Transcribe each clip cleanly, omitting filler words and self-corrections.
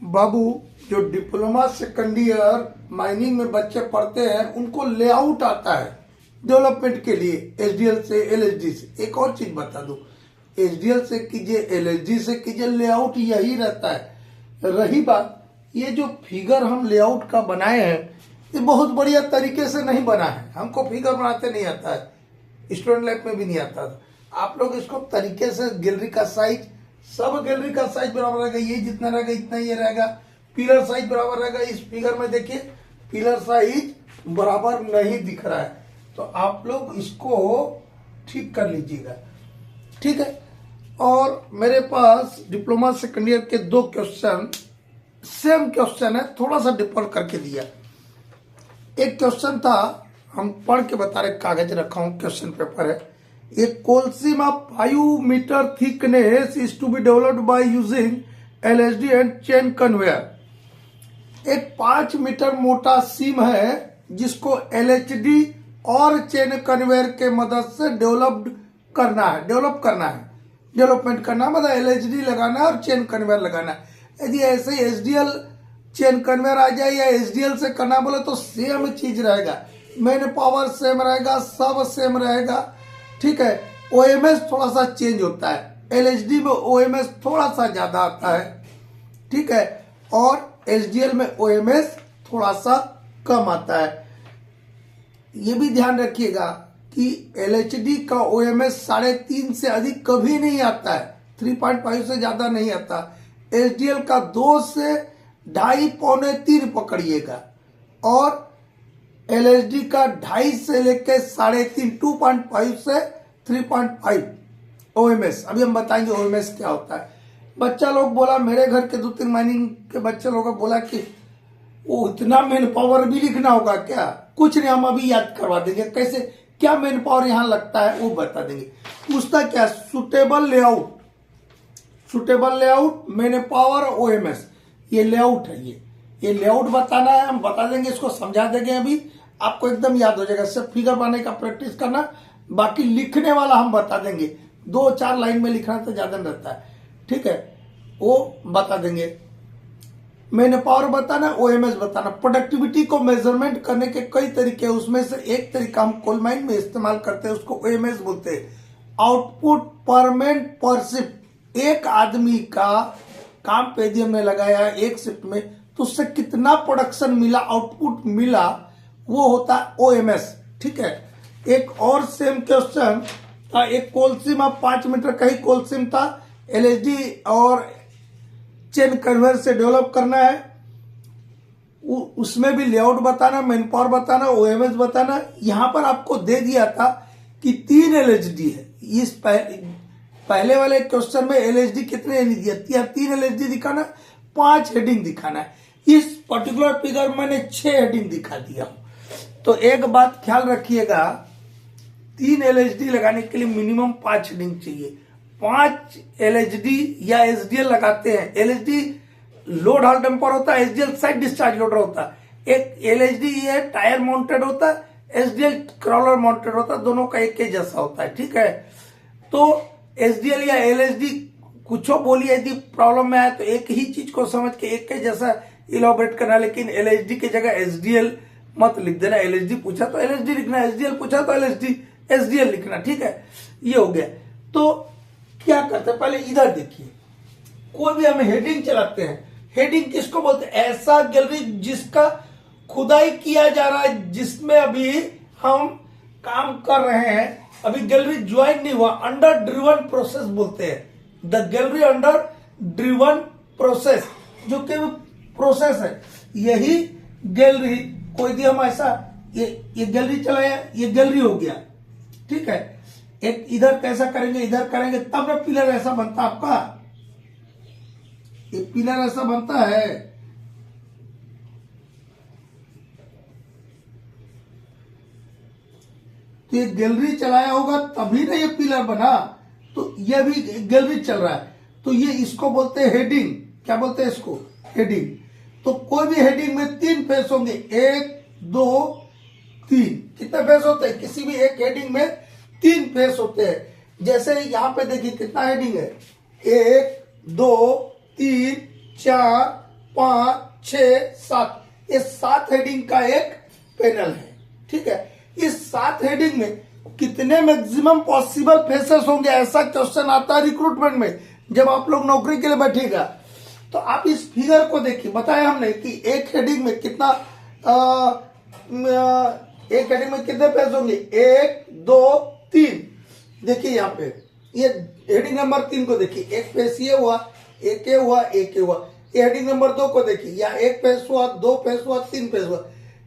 बाबू, जो diploma second year mining में बच्चे पढ़ते हैं उनको लेआउट आता है डेवलपमेंट के लिए, एसडीएल से एलएसडी से। एक और चीज बता दूं, एसडीएल से कीजिए एलएसडी से कीजिए, लेआउट यही रहता है। रही बात, ये जो फिगर हम लेआउट का बनाए हैं ये बहुत बढ़िया तरीके से नहीं बना है। हमको फिगर बनाते नहीं आता है, स्टूडेंट लाइफ में भी नहीं आता था। आप लोग इसको तरीके से गैलरी का साइज, सब गैलरी का साइज बराबर रहेगा, ये जितना रहेगा इतना ये रहेगा। पिलर साइज बराबर रहेगा। इस फिगर में देखिए पिलर साइज बराबर नहीं दिख रहा है, तो आप लोग इसको ठीक कर लीजिएगा, ठीक है। और मेरे पास डिप्लोमा सेकेंड ईयर के 2 क्वेश्चन, सेम क्वेश्चन है, थोड़ा सा डिफर करके दिया। एक क्वेश्चन था, हम पढ़ के बता रहे, कागज रखा हूं, क्वेश्चन पेपर है। एक कोलसीम ऑफ 5 metre thickness is to be developed by using LSD and chain conveyor. एक 5 मीटर मोटा सीम है जिसको एलएचडी और चेन कन्वेयर के मदद से डेवलप करना है, डेवलपमेंट करना मतलब एलएचडी लगाना है और चेन कन्वेयर लगाना है। यदि ऐसे एसडीएल चेन कन्वेयर आ जाए या एसडीएल से करना बोले तो सेम चीज रहेगा, मैन पावर सेम रहेगा, सब सेम रहेगा, ठीक है। ओएमएस थोड़ा सा चेंज होता है, एलएचडी में ओएमएस थोड़ा सा ज्यादा आता है, ठीक है, और एसडीएल में ओएमएस थोड़ा सा कम आता है। ये भी ध्यान रखिएगा कि एलएचडी का ओएमएस 3.5 से अधिक कभी नहीं आता है, 3.5 से ज्यादा नहीं आता। एसडीएल का 2 से 2.5 पौने 3 पकड़िएगा, और एलएसडी का 2.5 से लेकर 3.5, 2.5 से 3.5 ओएमएस। अभी हम बताएंगे ओएमएस क्या होता है। बच्चा लोग बोला, मेरे घर के 2-3 माइनिंग के बच्चे लोगों को बोला कि वो इतना मैन पावर भी लिखना होगा क्या? कुछ नहीं, हम अभी याद करवा देंगे कैसे, क्या मैन पावर यहाँ लगता है वो बता देंगे। पूछता क्या, suitable layout, man power OMS, ये लेआउट है। ये लेआउट बताना है, हम बता देंगे, इसको समझा देंगे, अभी आपको एकदम याद हो जाएगा। सिर्फ फिगर बनाने का प्रैक्टिस करना, बाकी लिखने वाला हम बता देंगे, 2-4 लाइन में लिखना तो ज्यादा रहता है, ठीक है, वो बता देंगे। मैन पावर बताना, ओएमएस बताना। प्रोडक्टिविटी को मेजरमेंट करने के कई तरीके, उसमें से एक तरीका हम कोल माइन में इस्तेमाल करते हैं, उसको ओएमएस बोलते हैं। आउटपुट पर मैन पर शिफ्ट, एक आदमी का काम पेदी में लगाया एक शिफ्ट में, तो उससे कितना प्रोडक्शन मिला, आउटपुट मिला, वो होता है ओएमएस, ठीक है। एक और सेम क्वेश्चन था, एक कोलसीम 5 मीटर का ही कोलसीम था, एलएसडी और चेन कन्वेयर से डेवलप करना है, उसमें भी लेआउट बताना, मैन पावर बताना, ओएमएस बताना। यहां पर आपको दे दिया था कि 3 एलएसडी है। इस पहले वाले क्वेश्चन में एलएसडी कितने दिया, 3 एलएसडी दिखाना, 5 हेडिंग दिखाना है। इस पर्टिकुलर फिगर मैंने 6 हेडिंग दिखा दिया। तो एक बात ख्याल रखिएगा, 3 एलएसडी लगाने के लिए मिनिमम 5 हेडिंग चाहिए। 5 एलएचडी या एसडीएल लगाते हैं। एलएचडी लोड हॉल टेम्पर होता है, एसडीएल साइड डिस्चार्ज लोडर होता है। एक एलएचडी ये टायर माउंटेड होता है, एसडीएल क्रॉलर माउंटेड होता है, दोनों का एक ही जैसा होता है, ठीक है। तो एसडीएल या एलएचडी कुछ बोलिए, यदि प्रॉब्लम में आए तो एक ही चीज को समझ के एक ही जैसा इलाबोरेट करना, लेकिन एलएचडी की जगह एसडीएल मत लिख देना। एलएचडी पूछा तो एलएचडी लिखना, एसडीएल पूछा तो एसडीएल लिखना, ठीक है। ये हो गया। तो क्या करते हैं, पहले इधर देखिए, कोई भी हम हेडिंग चलाते हैं, हेडिंग किसको बोलते हैं? ऐसा गैलरी जिसका खुदाई किया जा रहा है, जिसमें अभी हम काम कर रहे हैं, अभी गैलरी ज्वाइन नहीं हुआ, अंडर ड्रिवन प्रोसेस बोलते हैं। The gallery under driven process, जो कि प्रोसेस है, यही गैलरी कोई भी हम ऐसा ये गैलरी चलाया, ये गैलरी हो गया, ठीक है। एक इधर कैसा करेंगे, इधर करेंगे, तब ना पिलर ऐसा बनता आपका, ये पिलर ऐसा बनता है। तो ये गैलरी चलाया होगा तभी ना ये पिलर बना, तो ये भी गैलरी चल रहा है, तो ये इसको बोलते हैं हेडिंग। क्या बोलते हैं इसको? हेडिंग। तो कोई भी हेडिंग में 3 फेस होंगे, 1, 2, 3। कितने फेस होते हैं? किसी भी एक हेडिंग में 3 फेस होते हैं। जैसे यहाँ पे देखिए कितना हेडिंग है, 1, 2, 3, 4, 5, 6, 7, ये 7 हेडिंग का एक पैनल है। ठीक है, इस 7 हेडिंग में कितने मैक्सिमम पॉसिबल फेसेस होंगे, ऐसा क्वेश्चन आता है रिक्रूटमेंट में जब आप लोग नौकरी के लिए बैठेगा। तो आप इस फिगर को देखिए, बताया हमने कि एक हेडिंग में कितना एक हेडिंग में कितने फेस होंगे, 1, 2, 3। देखिए यहाँ पे ये हेडिंग नंबर 3 को देखिए, एक फेस ये हुआ, एक ये हुआ, एक ये हुआ। ये हेडिंग नंबर 2 को देखिए, या एक फेस हुआ, 2 फेस हुआ, 3 फेस हुआ।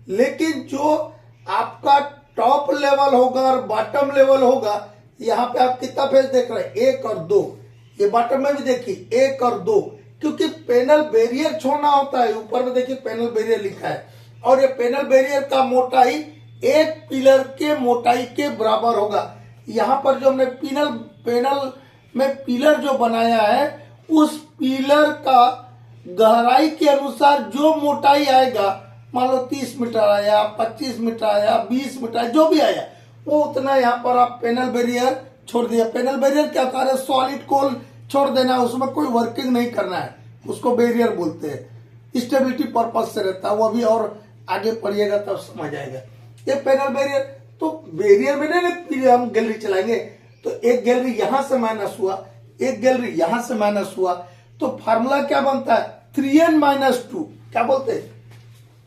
लेकिन जो आपका टॉप लेवल होगा और बॉटम लेवल होगा, यहाँ पे आप कितना फेस देख रहे हैं, 1 और 2। ये बॉटम में भी देखिए 1 और 2, क्योंकि पैनल बैरियर छोड़ना होता है। ऊपर में देखिए पैनल बैरियर लिखा है, और ये पैनल बैरियर का मोटाई एक पिलर के मोटाई के बराबर होगा। यहाँ पर जो हमने पैनल में पिलर जो बनाया है, उस पिलर का गहराई के अनुसार जो मोटाई आएगा, मान लो 30 मीटर आया, 25 मीटर आया, 20 मीटर, जो भी आया, वो उतना यहाँ पर आप पैनल बैरियर छोड़ दिया। पैनल बैरियर क्या होता है, सॉलिड कोल छोड़ देना है, उसमें कोई वर्किंग नहीं करना है, उसको बैरियर बोलते हैं। स्टेबिलिटी पर्पज से रहता है वो, अभी और आगे पढ़िएगा तब समझ आएगा। ये पैनल बैरियर, तो बैरियर में नहीं हम गैलरी चलाएंगे, तो एक गैलरी यहां से माइनस हुआ, एक गैलरी यहां से माइनस हुआ, तो फार्मूला क्या बनता है, 3n-2। क्या बोलते हैं,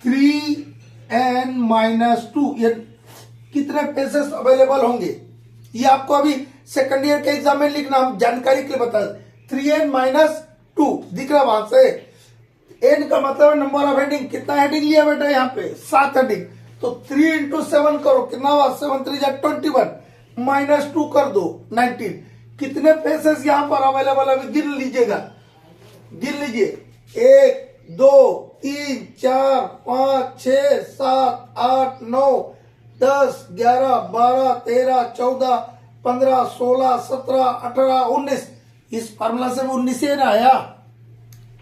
3n-2। ये कितने फेसेस अवेलेबल होंगे, ये आपको अभी सेकंड ईयर के एग्जाम में लिखना, हम जानकारी के लिए बता दें। 3n-2 दिख रहा वहां से, n का मतलब नंबर ऑफ हेडिंग। कितना हेडिंग लिया बेटा यहाँ पे, 7 हेडिंग। तो 3 × 7 करो, कितना हुआ, 7 3 21, -2 कर दो, 19। कितने फेसेस यहाँ पर अवेलेबल है, गिन लीजिएगा, गिन लीजिए, 1, 2, 3, 4, 5, 6, 7, 8, 9, 10, 11, 12, 13, 14, 15, 16, 17, 18, 19। इस फार्मूला से 19 से ना आया,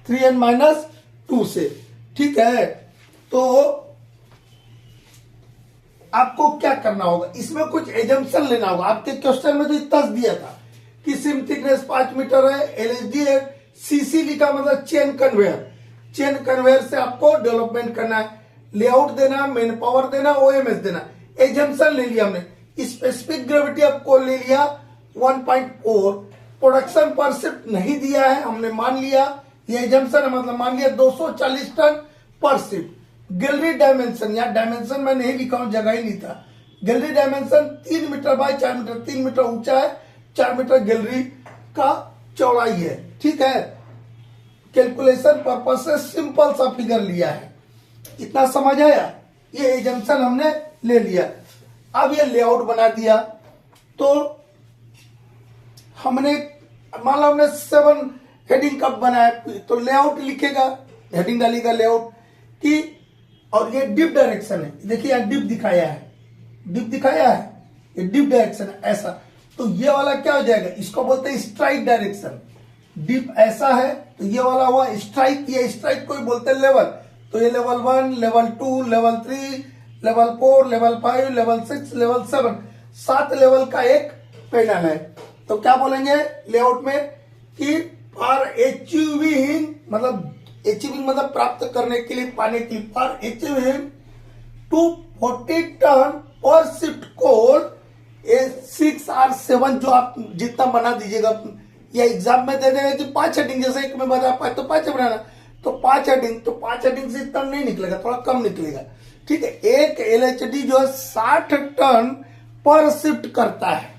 3n-2 से। ठीक है, तो आपको क्या करना होगा, इसमें कुछ एजम्पशन लेना होगा। आपके क्वेश्चन में तो इतना दिया था कि सिम थिकनेस 5 मीटर है, एलएचडी है, सीसी लिखा मतलब चेन कन्वेयर। चेन कन्वेयर से आपको डेवलपमेंट करना है, लेआउट देना, मैन पावर देना, ओएमएस देना। एजम्पशन ले लिया हमने, स्पेसिफिक ग्रेविटी आपको ले लिया 1.4, प्रोडक्शन पर शिफ्ट नहीं दिया है, हमने मान लिया ये एजम्पशन है, मतलब मान लिया 240 टन पर शिफ्ट। गैलरी डायमेंशन, या डायमेंशन मैं नहीं लिखा हूं, जगह ही नहीं था। Gallery dimension 3 metre by 4 metre, 3 metre ऊंचा है, 4 मीटर गैलरी का चौड़ाई है। ठीक है, कैलकुलेशन पर्पज से सिंपल सा फिगर लिया है। इतना समझ आया, ये एजम्पशन हमने ले लिया। अब ये लेआउट बना दिया, तो हमने मान लो हमने 7 हेडिंग कब बनाया, तो लेआउट लिखेगा, हेडिंग डालेगा लेआउट की, और ये डिप डायरेक्शन है। देखिए यहाँ डिप दिखाया है, डिप दिखाया है, ये डिप डायरेक्शन है ऐसा। तो ये वाला क्या हो जाएगा, इसको बोलते हैं स्ट्राइक डायरेक्शन। डिप ऐसा है तो ये वाला हुआ स्ट्राइक, ये स्ट्राइक को बोलते हैं लेवल। तो ये level 1, level 2, level 3, level 4, level 5, level 6, level 7, 7 level का एक पैनल है। तो क्या बोलेंगे लेआउट में कि फॉर अचीविंग, मतलब अचीविंग मतलब प्राप्त करने के लिए, पाने के लिए, फॉर अचीविंग 240 टन पर शिफ्ट कोल, 6 और 7 जो आप जितना बना दीजिएगा, या एग्जाम में दे देगा कि 5 हेडिंग, जैसे एक में बना 5 तो 5 बनाना, तो 5 हेडिंग, तो 5 हेडिंग से इतना नहीं निकलेगा, थोड़ा कम निकलेगा। ठीक है, एक एलएचडी जो है 60 टन पर शिफ्ट करता है।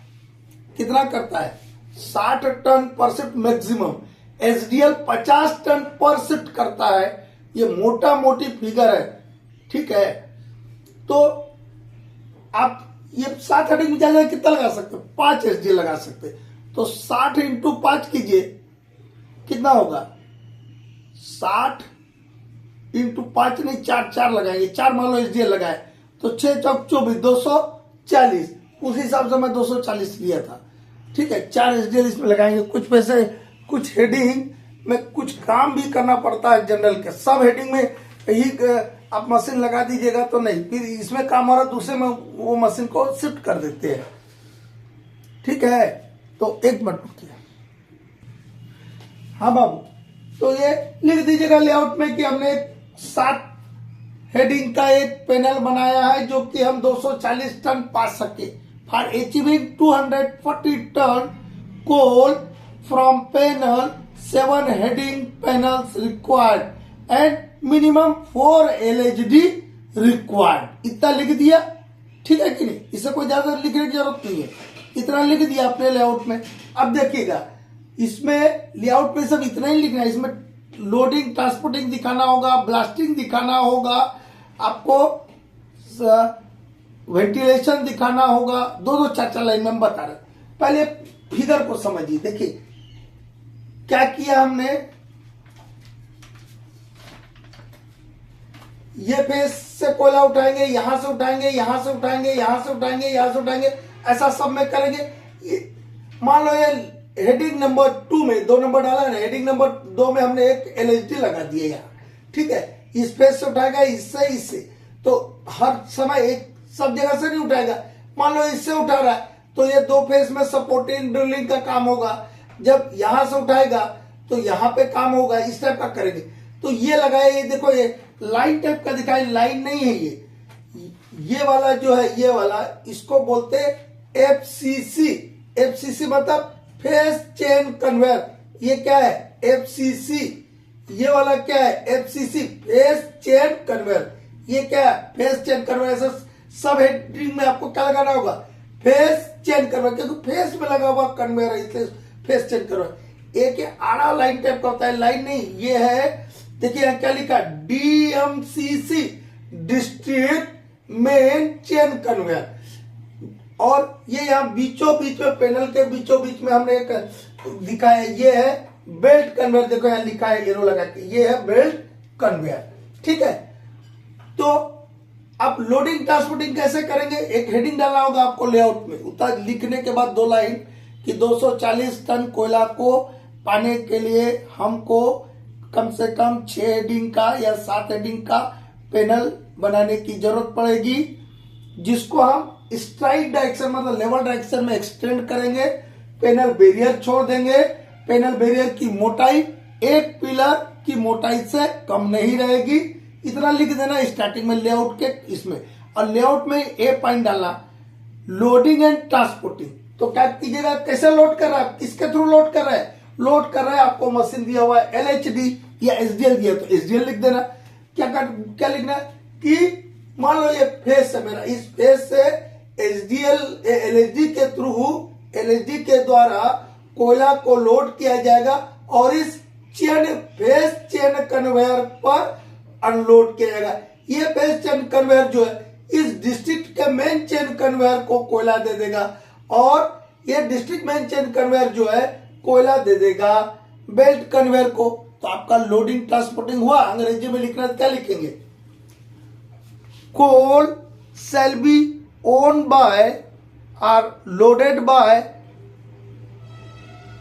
कितना करता है, 60 टन पर शिफ्ट मैक्सिमम। एसडीएल 50 टन पर शिफ्ट करता है। ये मोटा मोटी फिगर है। ठीक है, तो आप ये 7 हेडिंग में जाएगा कितना लगा सकते हो, 5 एसडीएल लगा सकते हैं। तो 60 × 5 कीजिए, कितना होगा, 60 × 5 नहीं, 4 लगाएंगे, 4 मान लो एसडीएल लगाए, तो 6 चौक 24, 240। उस हिसाब से मैं 240 लिया था। ठीक है, 4 एसडीएल इसमें लगाएंगे। कुछ पैसे, कुछ हेडिंग में कुछ काम भी करना पड़ता है जनरल के, सब हेडिंग में ही आप मशीन लगा दीजिएगा तो नहीं, फिर इसमें काम हो रहा दूसरे में वो मशीन को शिफ्ट कर देते हैं। ठीक है, तो एक मिनट रुकिए। हाँ बाबू, तो ये लिख दीजिएगा लेआउट में कि हमने 7 हेडिंग का एक पैनल बनाया है जो कि हम 240 टन पा सके for achieving 240 ton coal from panel 7 heading panels required and minimum 4 LHD required. इतना लिख दिया, ठीक है कि नहीं, इसे कोई ज्यादा लिखने की जरूरत नहीं है, इतना लिख दिया अपने लेआउट में। अब देखिएगा इसमें लेआउट में सब इतना ही लिखना है, इसमें लोडिंग ट्रांसपोर्टिंग दिखाना होगा, ब्लास्टिंग दिखाना होगा, आपको वेंटिलेशन दिखाना होगा, 2-2 4-4 लाइन में हम बता रहे। पहले फिगर को समझिए, देखिए क्या किया हमने, ये फेस से कोयला उठाएंगे, यहां से उठाएंगे, यहां से उठाएंगे, यहां से उठाएंगे, यहां से उठाएंगे, ऐसा सब में करेंगे। मान लो ये हेडिंग नंबर 2 में 2 नंबर डाला है, हेडिंग नंबर 2 में हमने एक LHD लगा दिया यहाँ, ठीक है, इस फेस से उठाएगा, इससे, तो हर समय एक सब जगह से नहीं उठाएगा। मान लो इससे उठा रहा है तो ये 2 फेस में सपोर्टिंग ड्रिलिंग का काम होगा, जब यहां से उठाएगा तो यहां पे काम होगा, इस टाइप का करेंगे। तो ये लगाया, ये देखो ये लाइन टाइप का दिखाई, लाइन नहीं है ये वाला जो है, ये वाला इसको बोलते हैं FCC मतलब फेस चेन कन्वेयर। ये क्या है FCC, ये वाला क्या है FCC फेस चेन कन्वेयर। ये क्या है फेस चेन कन्वेयर। सब हेडिंग में आपको क्या लगाना होगा फेस चेन कन्वेयर, क्योंकि फेस में लगा हुआ कन्वेयर है इसलिए फेस चेन कन्वेयर। एक आड़ा लाइन टाइप का होता है, लाइन नहीं, ये है देखिए क्या लिखा DMCC district main chain conveyor. और ये यहाँ बीचों बीच में पैनल के बीचों बीच में हमने एक दिखाया, ये है बेल्ट कन्वेयर, देखो यहाँ लिखा है एरो लगा के, ये है बेल्ट कन्वेयर, ठीक है। तो आप लोडिंग ट्रांसपोर्टिंग कैसे करेंगे, एक हेडिंग डालना होगा आपको लेआउट में, उतना लिखने के बाद 2 लाइन कि 240 टन कोयला को पाने के लिए हमको कम से कम 6 हेडिंग का या 7 हेडिंग का पैनल बनाने की जरूरत पड़ेगी, जिसको हम स्ट्राइट डायरेक्शन मतलब लेवल डायरेक्शन में एक्सटेंड करेंगे। पैनल बैरियर छोड़ देंगे, पैनल बैरियर की मोटाई एक पिलर की मोटाई से कम नहीं रहेगी, इतना लिख देना स्टार्टिंग में लेआउट के इसमें। और लेआउट में ए पॉइंट डालना लोडिंग एंड ट्रांसपोर्टिंग। तो क्या कीजिएगा, कैसे लोड कर रहा है, किसके थ्रू लोड कर रहा है, लोड कर रहा है आपको मशीन दिया हुआ है LHD या SDL दिया तो SDL लिख देना। क्या लिखना कि मान लो ये फेस है मेरा, इस फेस से LHD के थ्रू LHD के द्वारा कोयला को लोड किया जाएगा और इस फेस चेन कन्वेयर पर अनलोड किया जाएगा। ये फेस चेन कन्वेयर जो है इस डिस्ट्रिक्ट के मेन चेन कन्वेयर को कोयला दे देगा और ये डिस्ट्रिक्ट मेन चेन कन्वेयर जो है कोयला दे देगा बेल्ट कन्वेयर को। तो आपका लोडिंग ट्रांसपोर्टिंग हुआ। अंग्रेजी में लिखना क्या लिखेंगे, coal shall be owned by or loaded by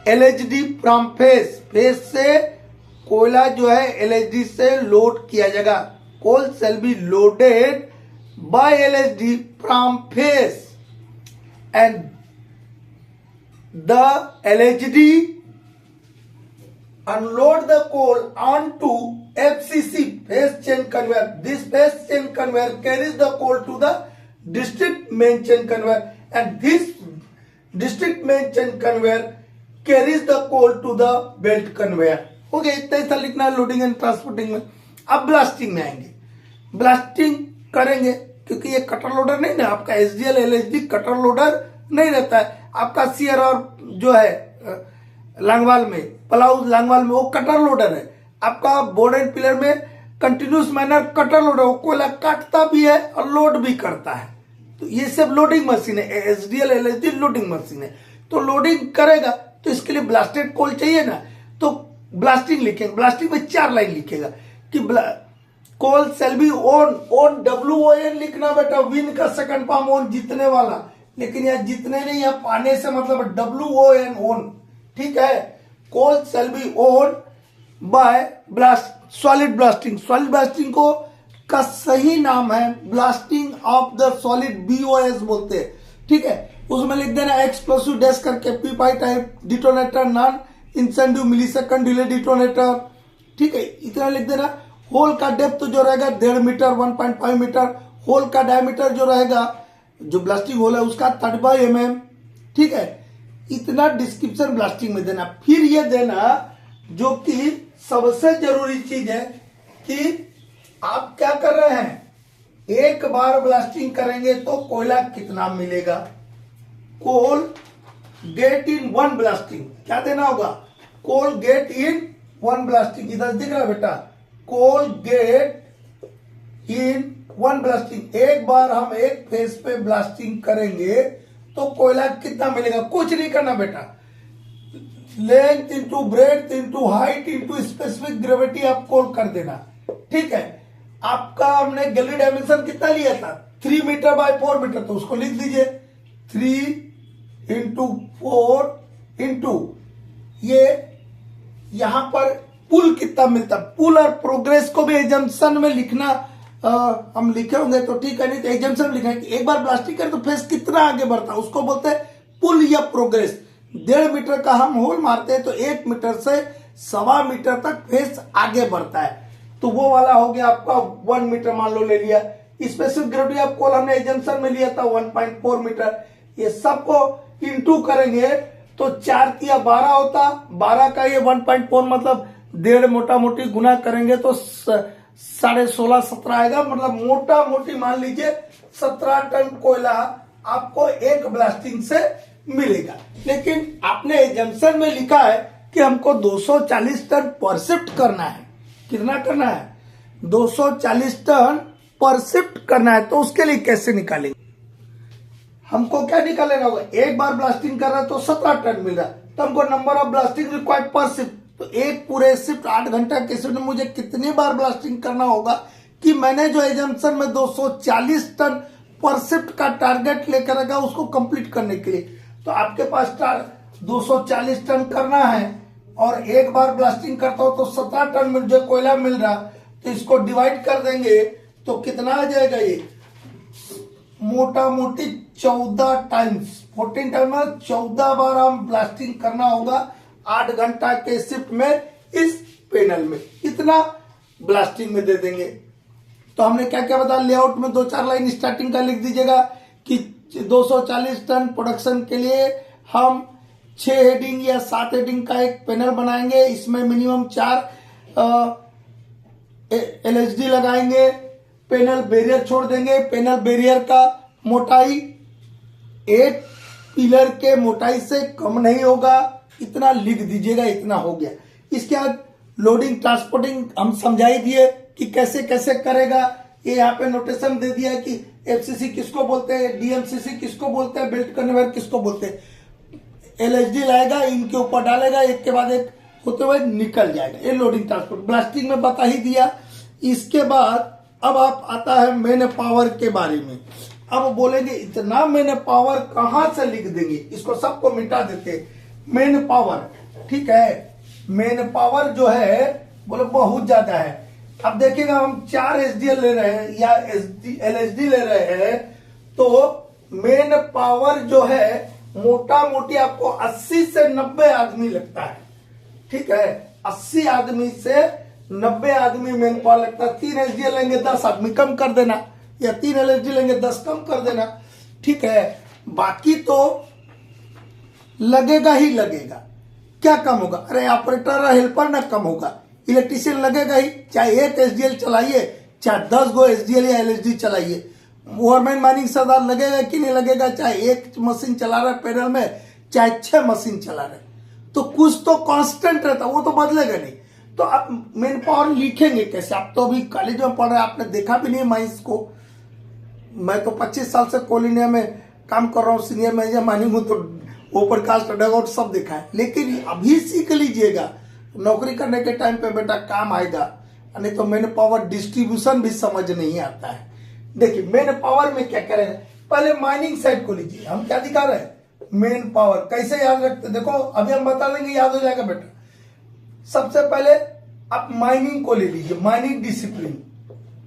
LHD from face। Face से कोयला जो है LHD से लोड किया जाएगा। coal shall be loaded by LHD from face and the LHD unload the coal onto FCC phase chain conveyor. This phase chain conveyor carries the coal to the district main chain conveyor and this district main chain conveyor carries the coal to the belt conveyor. हो गया, इतना ही था लिखना loading and transporting में। अब blasting में आएंगे, blasting करेंगे क्योंकि ये कटर लोडर नहीं ना, आपका SDL LHD कटर लोडर नहीं रहता है। आपका सीयर और जो है लांगवाल में पलाऊ लांगवाल में वो कटर लोडर है। आपका बोर्ड एंड पिलर में कंटिन्यूस मैनर कटर लोडर, वो कोयला काटता भी है और लोड भी करता है। तो ये सब लोडिंग मशीन है, SDL LHD लोडिंग मशीन है। तो लोडिंग करेगा तो इसके लिए ब्लास्टेड कोल चाहिए ना, तो ब्लास्टिंग लिखेंगे। ब्लास्टिंग में 4 लाइन लिखेगा कि कोल सेल बी ओन WON लिखना बेटा, विन का सेकंड फॉर्म ओन, जीतने वाला। लेकिन यहाँ जीतने नहीं, यहाँ पाने से मतलब WON ओन, ठीक है। Coal shall be won by solid blasting. Solid blasting को का सही नाम है blasting of the solid, BOS बोलते हैं, ठीक है। उसमें लिख देना एक्सप्लोसिव डैश करके P5 type detonator, non incendive millisecond delay detonator, ठीक है, इतना लिख देना। होल का डेप्थ जो रहेगा 1.5 मीटर 1.5 मीटर, होल का डायमीटर जो रहेगा, जो ब्लास्टिंग होल है उसका 35 mm, ठीक है। इतना डिस्क्रिप्शन ब्लास्टिंग में देना। फिर ये देना जो कि सबसे जरूरी चीज है कि आप क्या कर रहे हैं, एक बार ब्लास्टिंग करेंगे तो कोयला कितना मिलेगा। कोल गेट इन वन ब्लास्टिंग, क्या देना होगा, कोल गेट इन वन ब्लास्टिंग। इधर दिख रहा है बेटा, कोल गेट इन वन ब्लास्टिंग। एक बार हम एक फेस पे ब्लास्टिंग करेंगे तो कोयला कितना मिलेगा, कुछ नहीं करना बेटा। Length into breadth into height into specific gravity आप कोल कर देना, ठीक है। आपका हमने गैलरी डायमेंशन कितना लिया था, 3 मीटर बाय 4 मीटर, तो उसको लिख दीजिए 3 इंटू 4 इंटू ये यहां पर पुल कितना मिलता। पुल और प्रोग्रेस को भी एजम्पशन में लिखना, हम लिखे होंगे तो ठीक है, नहीं तो एजम्पशन में लिखना है कि एक बार ब्लास्टिंग करें तो फेस कितना आगे बढ़ता है, उसको बोलते हैं पुल या प्रोग्रेस। 1.5 मीटर का हम होल मारते हैं तो 1 मीटर से 1.25 मीटर तक फेस आगे बढ़ता है, तो वो वाला हो गया आपका 1 मीटर मान लो ले लिया। स्पेसिफिक ग्रेविटी ऑफ कोल हमने एजम्पशन में लिया था 1.4 मीटर। ये सबको इंटू करेंगे तो 4 तिया 12 होता, 12 का ये 1.4 मतलब 1.5 मोटा मोटी गुना करेंगे तो 16.5 17 आएगा, मतलब मोटा मोटी मान लीजिए 17 टन कोयला आपको एक ब्लास्टिंग से मिलेगा। लेकिन आपने एजम्पशन में लिखा है कि हमको 240 टन पर शिफ्ट करना है। कितना करना है, 240 टन पर शिफ्ट करना है, तो उसके लिए कैसे निकालेंगे, हमको क्या निकालेगा होगा, एक बार ब्लास्टिंग कर रहा है तो 17 टन मिल रहा है, तो हमको नंबर ऑफ ब्लास्टिंग रिक्वायर्ड पर शिफ्ट, तो एक पूरे शिफ्ट 8 घंटा के शिफ्ट में मुझे कितनी बार ब्लास्टिंग करना होगा कि मैंने जो एजम्पशन में 240 टन पर शिफ्ट का टारगेट लेकर रखा उसको कंप्लीट करने के लिए। तो आपके पास 240 टन करना है और एक बार ब्लास्टिंग करता हो तो 17 टन में जो कोयला मिल रहा, तो इसको डिवाइड कर देंगे तो कितना आ जाएगा, ये मोटा मोटी 14 टाइम्स 14 टाइम में 14 बार हम ब्लास्टिंग करना होगा 8 घंटा के शिफ्ट में इस पैनल में, इतना ब्लास्टिंग में दे देंगे। तो हमने क्या क्या बताया, लेआउट में 2-4 लाइन स्टार्टिंग का लिख दीजिएगा कि 240 टन प्रोडक्शन के लिए हम 6 हेडिंग या 7 हेडिंग का एक पैनल बनाएंगे, इसमें मिनिमम 4 LHD लगाएंगे, पैनल बैरियर छोड़ देंगे, पैनल बैरियर का मोटाई 1 पिलर के मोटाई से कम नहीं होगा, इतना लिख दीजिएगा, इतना हो गया। इसके बाद लोडिंग ट्रांसपोर्टिंग हम समझाई दिए कि कैसे कैसे करेगा, ये यहाँ पे नोटेशन दे दिया है कि FCC किसको बोलते हैं, DMCC किसको बोलते हैं, बेल्ट कन्वेयर किसको बोलते हैं। LHD लाएगा, इनके ऊपर डालेगा, एक के बाद एक होते हुए निकल जाएगा, ये लोडिंग ट्रांसपोर्ट ब्लास्टिंग में बता ही दिया। इसके बाद अब आप आता है मैन पावर के बारे में। अब बोलेंगे इतना मैन पावर कहां से लिख देंगे, इसको सबको मिटा देते। मैन पावर, ठीक है, मैन पावर जो है बोले बहुत ज्यादा है। अब देखिएगा हम 4 SDL ले रहे हैं या LHD ले रहे हैं, तो मैन पावर जो है मोटा मोटी आपको 80 से 90 आदमी लगता है, ठीक है, 80 आदमी से 90 आदमी मैन पावर लगता है। 3 SDL लेंगे 10 आदमी कम कर देना, या 3 LHD लेंगे 10 कम कर देना, ठीक है। बाकी तो लगेगा ही लगेगा, क्या कम होगा, अरे ऑपरेटर हेल्पर ना कम होगा, इलेक्ट्रिशियन लगेगा ही, चाहे 1 SDL चलाइए चाहे 10 गो SDL या LHD चलाइए। ओवरमैन माइनिंग सरदार लगेगा कि नहीं लगेगा, चाहे 1 मशीन चला रहा है पैनल में चाहे 6 मशीन चला रहे, तो कुछ तो कांस्टेंट रहता, वो तो बदलेगा नहीं। तो आप मैन पावर लिखेंगे कैसे, आप तो अभी कॉलेज में पढ़ रहे हैं, आपने देखा भी नहीं माइंस को। मैं तो 25 साल से कोल इंडिया में काम कर रहा हूँ, सीनियर मैनेजर माइनिंग हूँ, तो ओपन कास्ट डगआउट सब देखा है। लेकिन अभी सीख लीजिएगा, नौकरी करने के टाइम पे बेटा काम आएगा, नहीं तो मैन पावर डिस्ट्रीब्यूशन भी समझ नहीं आता है। देखिए मैन पावर में क्या करें, पहले माइनिंग साइड को लीजिए, हम क्या दिखा रहे हैं, मैन पावर कैसे याद रखते, देखो अभी हम बता देंगे, याद हो जाएगा बेटा। सबसे पहले आप माइनिंग को ले लीजिए, माइनिंग डिसिप्लिन,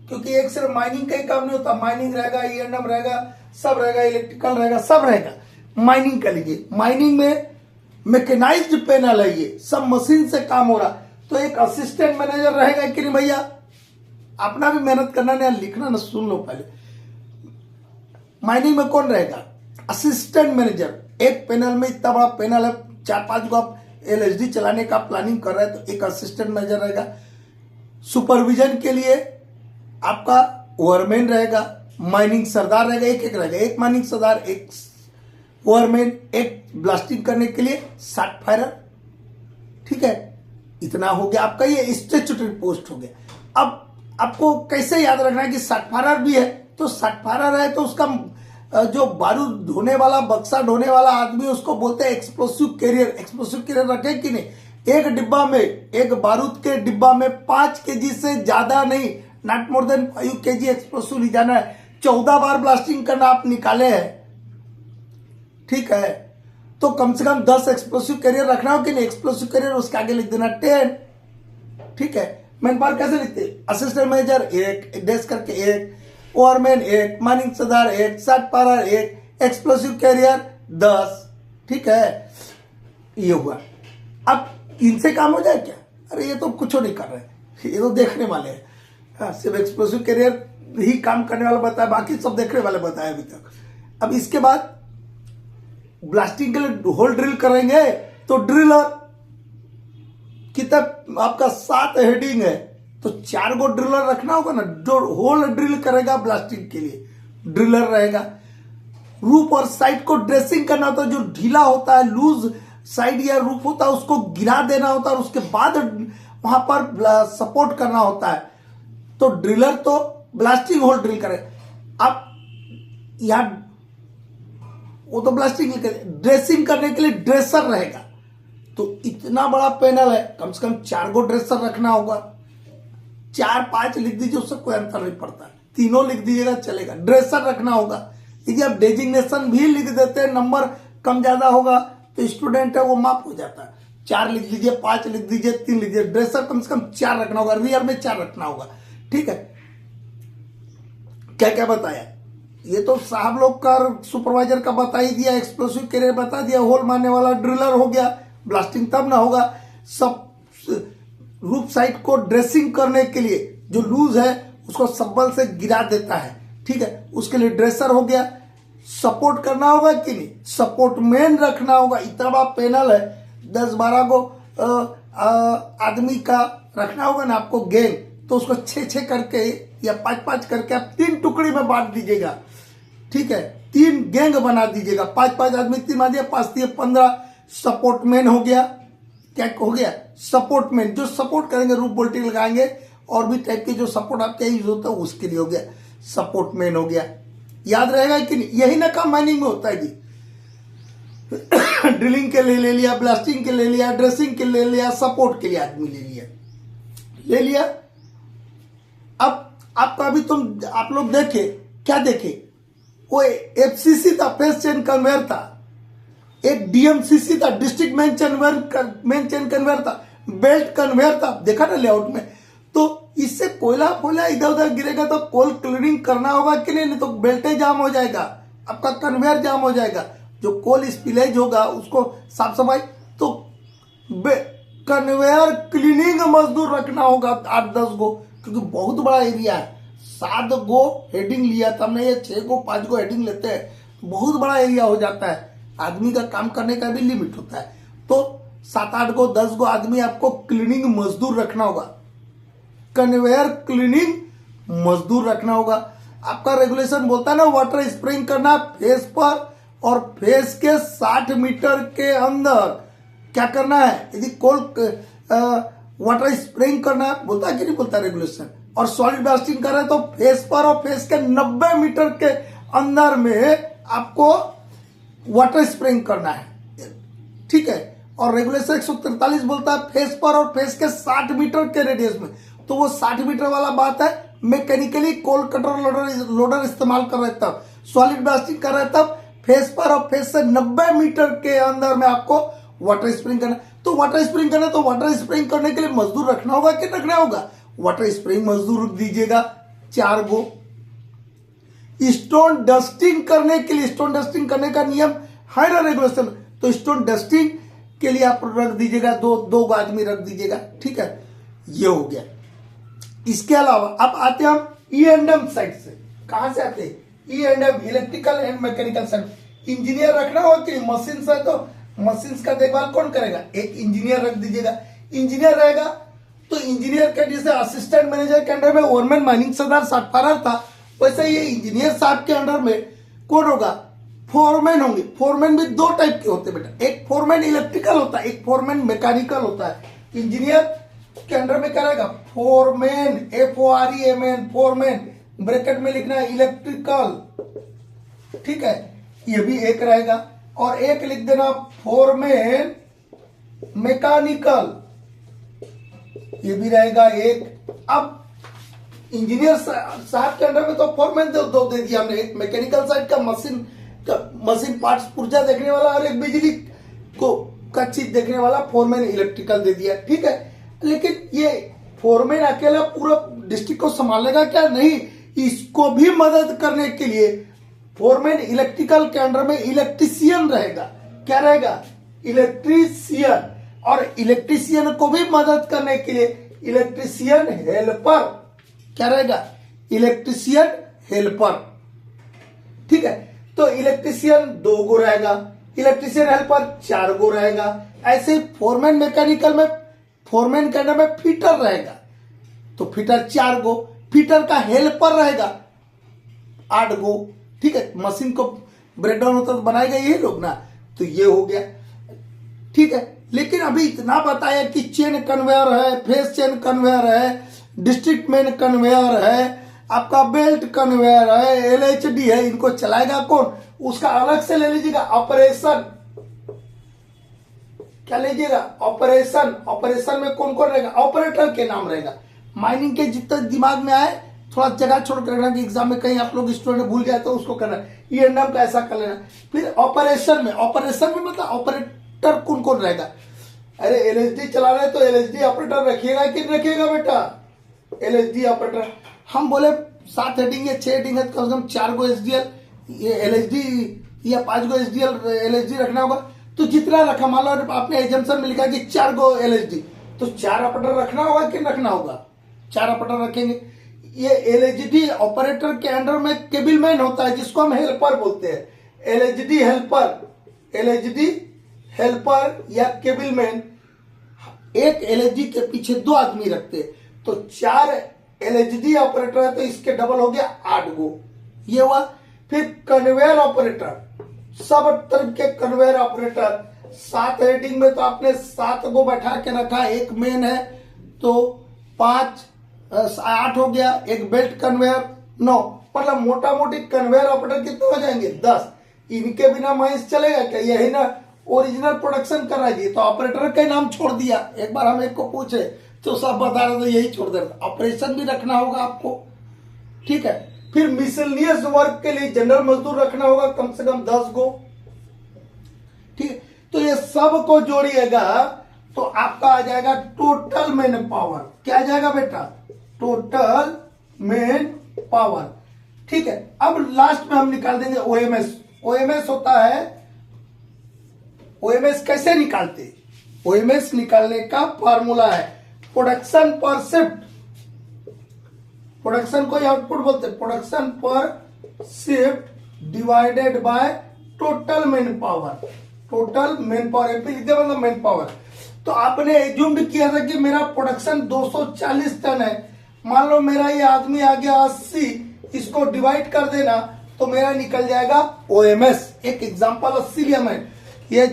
क्योंकि एक सिर्फ माइनिंग का ही काम नहीं होता, माइनिंग रहेगा, E&M रहेगा, सब रहेगा, इलेक्ट्रिकल रहेगा, सब रहेगा। माइनिंग का लीजिए, माइनिंग में मैकेनाइज्ड पैनल है, ये सब मशीन से काम हो रहा, तो एक असिस्टेंट मैनेजर रहेगा कि नहीं भैया? अपना भी मेहनत करना नहीं, लिखना ना, सुन लो पहले। माइनिंग में कौन रहेगा? Assistant manager. एक पैनल में इतना बड़ा पैनल है, 4-5 को आप एलएसडी चलाने का प्लानिंग कर रहे हैं तो एक असिस्टेंट मैनेजर रहेगा। सुपरविजन के लिए आपका ओवरमैन रहेगा, माइनिंग सरदार रहेगा, एक रहेगा, एक माइनिंग सरदार, एक ओवरमैन, एक ब्लास्टिंग करने के लिए 60 फायरर। ठीक है, इतना हो गया आपका, ये स्टैट्यूटरी पोस्ट हो गया। अब आपको कैसे याद रखना है कि 60 फायरर भी है, तो 60 फायरर है तो उसका जो बारूद ढोने वाला, बक्सा ढोने वाला आदमी, उसको बोलते हैं एक्सप्लोसिव कैरियर। एक्सप्लोसिव कैरियर रखे कि नहीं? एक डिब्बा में, एक बारूद के डिब्बा में 5 केजी से ज्यादा नहीं, not more than 5 KG explosive ले जाना है। 14 बार ब्लास्टिंग करना आप निकाले हैं, ठीक है, तो कम से कम 10 एक्सप्लोसिव कैरियर रखना हो कि नहीं? एक्सप्लोसिव कैरियर उसके आगे लिख देना 10। ठीक है, मैन पावर कैसे लिखते? असिस्टेंट मैनेजर 1, डेस्क करके 1, ओवरमैन 1, माइनिंग सरदार 1, 60 फायरर 1, एक्सप्लोसिव कैरियर 10। ठीक है, ये हुआ। अब इनसे काम हो जाए क्या? अरे ये तो कुछ नहीं कर रहे, ये तो देखने वाले हैं। हाँ, सिर्फ एक्सप्लोसिव कैरियर ही काम करने वाला बताया, बाकी सब देखने वाले बताया अभी तक। अब इसके बाद ब्लास्टिंग के लिए होल ड्रिल करेंगे तो ड्रिलर कितना आपका 7 हेडिंग है, तो 4 गो ड्रिलर रखना होगा ना, जो होल ड्रिल करेगा ब्लास्टिंग के लिए ड्रिलर रहेगा। रूफ और साइड को ड्रेसिंग करना होता है, जो ढीला होता है, लूज साइड या रूफ होता है, उसको गिरा देना होता है और उसके बाद वहां पर सपोर्ट करना होता है। तो ड्रिलर तो ब्लास्टिंग होल ड्रिल करे। अब यहां वो तो ब्लास्टिंग ड्रेसिंग करने के लिए ड्रेसर रहेगा। तो इतना बड़ा पैनल है, कम से कम 4 गो ड्रेसर रखना होगा। 4-5 लिख दीजिए, उससे कोई अंतर नहीं पड़ता, तीनों लिख दीजिएगा चलेगा। ड्रेसर रखना होगा। यदि आप डेजिग्नेशन भी लिख देते हैं, नंबर कम ज्यादा होगा तो स्टूडेंट है वो माफ हो जाता है। 4 लिख दीजिए, 5 लिख दीजिए, 3 लिख दीजिए। ड्रेसर कम से कम 4 रखना होगा, रियर में 4 रखना होगा। ठीक है, क्या क्या बताया? ये तो साहब लोग का सुपरवाइजर का बता ही दिया, एक्सप्लोसिव कैरियर बता दिया, होल मारने वाला ड्रिलर हो गया, ब्लास्टिंग तब ना होगा। सब रूफ साइड को ड्रेसिंग करने के लिए जो लूज है उसको सब्बल से गिरा देता है। ठीक है, उसके लिए ड्रेसर हो गया। सपोर्ट करना होगा कि नहीं? सपोर्ट मैन रखना होगा। इतना बड़ा पैनल है, 10-12 को आदमी का रखना होगा ना आपको गैंग, तो उसको 6-6 करके या 5-5 करके आप 3 टुकड़ी में बांट दीजिएगा। ठीक है, 3 गैंग बना दीजिएगा, 5-5 आदमी, 3 आदमी, 5 15 सपोर्ट मैन हो गया। क्या हो गया? सपोर्ट मैन, जो सपोर्ट करेंगे, रूफ बोल्टिंग लगाएंगे और भी टाइप के जो सपोर्ट आपके यूज होता है उसके लिए हो गया, सपोर्ट मैन हो गया। याद रहेगा कि नहीं? यही ना काम माइनिंग में होता है जी। ड्रिलिंग के लिए ले लिया, ब्लास्टिंग के ले लिया, ड्रेसिंग के ले लिया, सपोर्ट के लिए आदमी ले लिया। अब आपका अभी आप लोग देखे, क्या देखे? वो एफसीसी था, फेस चेन कन्वेयर था, एक डीएमसीसी था, डिस्ट्रिक्ट मेन चेन कन्वेयर था, बेल्ट कन्वेयर था, देखा ना लेआउट में। तो इससे कोयला इधर उधर गिरेगा तो कोल क्लीनिंग करना होगा कि नहीं तो बेल्टे जाम हो जाएगा, आपका कन्वेयर जाम हो जाएगा। जो कोल स्पिलेज होगा उसको साफ सफाई, तो कन्वेयर क्लीनिंग मजदूर रखना होगा 8-10 गो, क्योंकि बहुत बड़ा एरिया है। 7 गो हेडिंग लिया था हमने, ये 6 गो 5 गो हेडिंग लेते हैं, बहुत बड़ा एरिया हो जाता है। आदमी का काम करने का भी लिमिट होता है, तो 7-8 गो 10 गो आदमी आपको क्लीनिंग मजदूर रखना होगा, कन्वेयर क्लीनिंग मजदूर रखना होगा। आपका रेगुलेशन बोलता है ना, वाटर स्प्रेइंग करना फेस पर और फेस के 60 मीटर के अंदर क्या करना है। यदि कोल वाटर स्प्रेइंग करना बोलता है कि नहीं बोलता रेगुलेशन, और सॉलिड ब्लास्टिंग कर रहे हैं तो फेस पर और फेस के 90 मीटर के अंदर में आपको वाटर स्प्रेइंग करना है। ठीक है, और रेगुलेशन 143 बोलता है फेस पर और फेस के 60 मीटर के रेडियस में, तो वो 60 मीटर वाला बात है। मैकेनिकली कोल कटर लोडर इस्तेमाल कर रहे तब, सॉलिड ब्लास्टिंग कर रहे तब फेस पर और फेस से 90 मीटर के अंदर में आपको वाटर स्प्रेइंग करना। तो वाटर स्प्रेइंग करना, तो वाटर स्प्रेइंग करने के लिए मजदूर रखना होगा कि रखना होगा? वाटर स्प्रेइंग मजदूर दीजिएगा 4 गो। स्टोन डस्टिंग करने के लिए, स्टोन डस्टिंग करने का नियम है ना रेगुलेशन, तो स्टोन डस्टिंग के लिए आप रख दीजिएगा, दो आदमी रख दीजिएगा, ठीक है, ये हो गया। इसके अलावा अब आते हैं हम E&M साइड से। कहां से आते हैं? E&M, electrical and mechanical side. Engineer रखना हो कि मशीन से, तो मशीन का देखभाल कौन करेगा? एक इंजीनियर रख दीजिएगा। इंजीनियर रहेगा तो इंजीनियर के जैसे असिस्टेंट मैनेजर के अंडर में ओवरमैन माइनिंग सरदार सातपारा था, वैसे ये इंजीनियर साहब के अंडर में कौन होगा? फोरमैन होंगे। फोरमैन भी दो टाइप के होते हैं बेटा, एक फोरमैन इलेक्ट्रिकल होता है, एक फोरमैन मैकेनिकल होता है। इंजीनियर के अंडर में क्या रहेगा? फोरमैन, FOREMAN, फोरमैन, ब्रैकेट में लिखना है इलेक्ट्रिकल, ठीक है, ये भी एक रहेगा। और एक लिख देना फोरमैन मैकेनिकल, ये भी रहेगा एक। अब इंजीनियर साहब के अंडर में तो फोरमैन दो दे दिया हमने, एक मैकेनिकल साइड का मशीन पार्ट्स पुर्जा देखने वाला, और एक बिजली का चीज देखने वाला फोरमैन इलेक्ट्रिकल दे दिया, ठीक है। लेकिन ये फोरमैन अकेला पूरा डिस्ट्रिक्ट को संभालेगा क्या? नहीं, इसको भी मदद करने के लिए फोरमैन इलेक्ट्रिकल के अंडर में इलेक्ट्रीशियन रहेगा। क्या रहेगा? इलेक्ट्रीशियन। और इलेक्ट्रीशियन को भी मदद करने के लिए इलेक्ट्रीशियन हेल्पर, क्या रहेगा? इलेक्ट्रीशियन हेल्पर, ठीक है। तो इलेक्ट्रीशियन 2 गो रहेगा, इलेक्ट्रीशियन हेल्पर 4 गो रहेगा। ऐसे फोरमैन मैकेनिकल में फोरमैन के अंडर में फिटर रहेगा, तो फिटर 4 गो, फिटर का हेल्पर रहेगा 8 गो, ठीक है। मशीन को ब्रेकडाउन होता तो बनाएगा ये लोग ना, तो ये हो गया, ठीक है। लेकिन अभी इतना बताया कि चेन कन्वेयर है, फेस चेन कन्वेयर है, डिस्ट्रिक्ट मेन कन्वेयर है, आपका बेल्ट कन्वेयर है, LHD है, इनको चलाएगा कौन? उसका अलग से ले लीजिएगा ऑपरेशन। क्या लीजिएगा? ऑपरेशन। ऑपरेशन में कौन कौन रहेगा? ऑपरेटर के नाम रहेगा। माइनिंग के जितना दिमाग में आए थोड़ा जगह छोड़ कर रखना कि एग्जाम में कहीं आप लोग स्टूडेंट भूल जाए तो उसको करना, E&M का ऐसा कर लेना। फिर ऑपरेशन में मतलब ऑपरेटर कौन कौन रहेगा? अरे LHD चला रहे तो LHD ऑपरेटर रखिएगा कि रखिएगा बेटा? LHD ऑपरेटर हम बोले 7 हेडिंग या 6 हेडिंग है, कम से कम 4 गो SDL ये LHD या 5 गो SDL LHD रखना होगा। तो जितना रखा, मान लो आपने एग्जाम्पल में लिखा कि 4 गो LHD, तो 4 ऑपरेटर रखना होगा कि रखना होगा? 4 ऑपरेटर रखेंगे। ये LHD ऑपरेटर के अंडर में केबलमैन होता है, जिसको हम हेल्पर बोलते हैं। LHD हेल्पर या केबलमैन, एक LHD के पीछे 2 आदमी रखते हैं, तो 4 LHD ऑपरेटर है, तो इसके डबल हो गया 8 गो, ये हुआ। फिर कन्वेयर ऑपरेटर, सब तरफ के कन्वेयर ऑपरेटर 7 हेडिंग में तो आपने 7 गो बैठा के रखा, एक मेन है तो 8 हो गया, एक बेल्ट कन्वेयर 9, मतलब मोटा मोटी कन्वेयर ऑपरेटर कितने हो जाएंगे? 10। इनके बिना माइंस चलेगा क्या? यही ना ओरिजिनल प्रोडक्शन कर रहा है, तो ऑपरेटर का नाम छोड़ दिया। एक बार हम एक को पूछे तो सब बता रहे थे यही छोड़ दे रहा। ऑपरेशन भी रखना होगा आपको, ठीक है। फिर मिसलेनियस वर्क के लिए जनरल मजदूर रखना होगा कम से कम 10 गो, ठीक है। तो ये सब को जोड़िएगा तो आपका आ जाएगा टोटल मैन पावर। क्या आ जाएगा बेटा? टोटल मैन पावर, ठीक है। अब लास्ट में हम निकाल देंगे OMS। OMS होता है, OMS कैसे निकालते? OMS निकालने का फॉर्मूला है प्रोडक्शन पर शिफ्ट। प्रोडक्शन को आउटपुट बोलते हैं, प्रोडक्शन पर shift divided by total man power. Total man power मतलब मैन पावर। तो आपने एज्यूम किया था कि मेरा प्रोडक्शन 240 टन है, मान लो मेरा ये आदमी आ गया 80, इसको डिवाइड कर देना तो मेरा निकल जाएगा OMS। एक एग्जांपल 80 लिया मैं, ये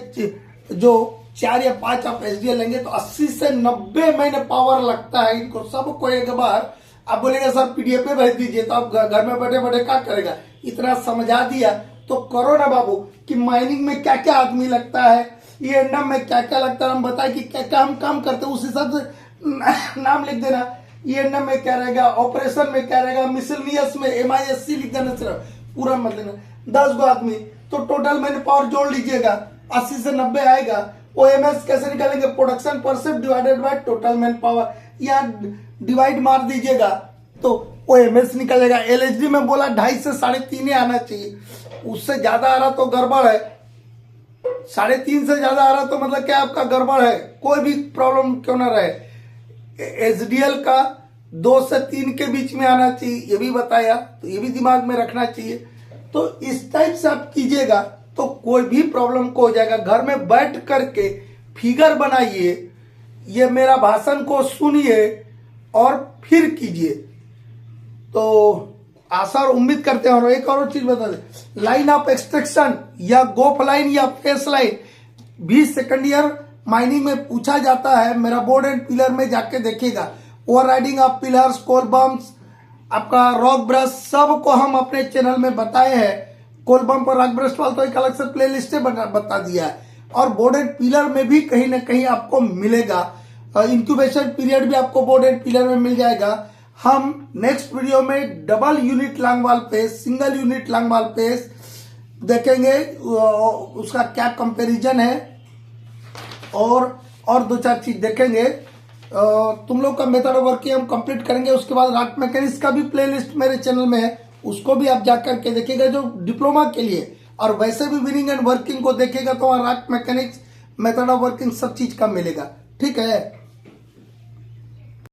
जो 4 या 5 आप SDL लेंगे तो 80 से 90 मैन पावर लगता है इनको सबको। एक बार आप बोलेगा सर PDF पे भेज दीजिए, तो आप घर में बैठे बैठे क्या करेगा? इतना समझा दिया तो करो ना बाबू कि माइनिंग में क्या क्या आदमी लगता है, E&M में क्या क्या लगता है, हम बताए कि क्या क्या हम काम करते हैं, उस हिसाब से नाम लिख देना। E&M में क्या रहेगा, ऑपरेशन में क्या रहेगा, मिसलेनियस में MISC लिख देना, सिर्फ पूरा मत लेना। 10 गो आदमी तो टोटल मैन पावर जोड़ लीजिएगा, 80 से 90 आएगा। OMS कैसे निकालेंगे? प्रोडक्शन पर shift divided by total man power, यहाँ डिवाइड मार दीजिएगा तो OMS निकलेगा। LHD में बोला 2.5 से 3.5 आना चाहिए, उससे ज्यादा आ रहा तो गड़बड़ है। 3.5 से ज्यादा आ रहा तो मतलब क्या आपका गड़बड़ है, कोई भी प्रॉब्लम क्यों ना रहे। एचडीएल का 2 से 3 के बीच में आना चाहिए, ये भी बताया, तो ये भी दिमाग में रखना चाहिए। तो इस टाइप से आप कीजिएगा तो कोई भी प्रॉब्लम को हो जाएगा। घर में बैठ करके फिगर बनाइए, ये मेरा भाषण को सुनिए और फिर कीजिए। तो आशा और उम्मीद करते हैं। और एक और चीज बता दें, लाइन ऑफ एक्सट्रैक्शन या गोफ लाइन या फेस लाइन भी सेकंड ईयर माइनिंग में पूछा जाता है। मेरा बोर्ड एंड पिलर में जाके देखिएगा। Over riding of pillars, coal bumps, आपका रॉक ब्रश, सब को हम अपने चैनल में बताए हैं। कोल बम्प और रॉक ब्रश वाला तो एक अलग से प्ले लिस्ट बता दिया है। और बोर्ड एंड पिलर में भी कहीं ना कहीं आपको मिलेगा। इंक्यूबेशन पीरियड भी आपको बोर्ड एंड पिलर में मिल जाएगा। हम नेक्स्ट वीडियो में double unit long face, single unit long face देखेंगे, उसका क्या कंपैरिजन है और 2-4 चीज देखेंगे। तुम लोग का मेथड ऑफ वर्किंग हम कंप्लीट करेंगे। उसके बाद रॉक मैकेनिक्स का भी प्लेलिस्ट मेरे चैनल में है, उसको भी आप जाकर के देखिएगा जो डिप्लोमा के लिए। और वैसे भी विनिंग एंड वर्किंग को देखेगा तो rock mechanics, method of working सब चीज का मिलेगा। ठीक है।